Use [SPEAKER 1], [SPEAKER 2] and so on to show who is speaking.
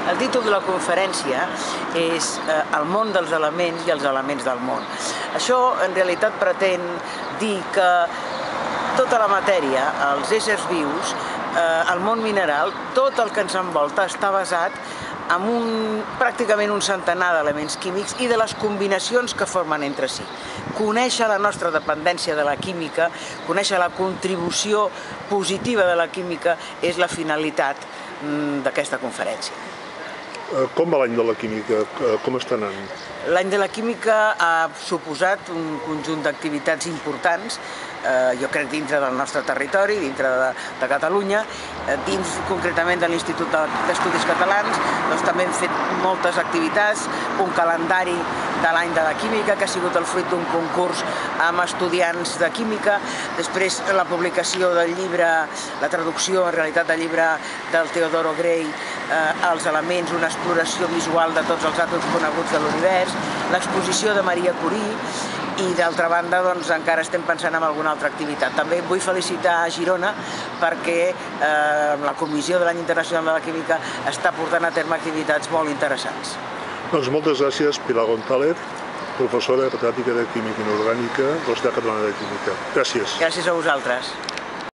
[SPEAKER 1] El títol de la conferència és El món dels elements i els elements del món. Això en realitat pretén dir que tota la matèria, els éssers vius, el món mineral, tot el que ens envolta està basat en pràcticament un centenar d'elements químics i de les combinacions que formen entre si. Conèixer la nostra dependència de la química, conèixer la contribució positiva de la química és la finalitat d'aquesta conferència.
[SPEAKER 2] Com va l'any de la química? Com està anant?
[SPEAKER 1] L'any de la química ha suposat un conjunt d'activitats importants, jo crec dintre del nostre territori, dintre de Catalunya, dins concretament de l'Institut d'Estudis Catalans, doncs també hem fet moltes activitats, un calendari de l'any de la química, que ha sigut el fruit d'un concurs amb estudiants de química, després la publicació del llibre, la traducció en realitat del llibre del Teodoro Gray, Els elements, una exploració visual de tots els àtoms coneguts de l'univers, l'exposició de Maria Curie, i d'altra banda doncs, encara estem pensant en alguna altra activitat. També vull felicitar a Girona perquè la Comissió de l'Any Internacional de la Química està portant a terme activitats molt interessants.
[SPEAKER 2] Doncs moltes gràcies, Pilar González, professora catedràtica de Química Inorgànica de la Universitat Catalana de Química. Gràcies.
[SPEAKER 1] Gràcies a vosaltres.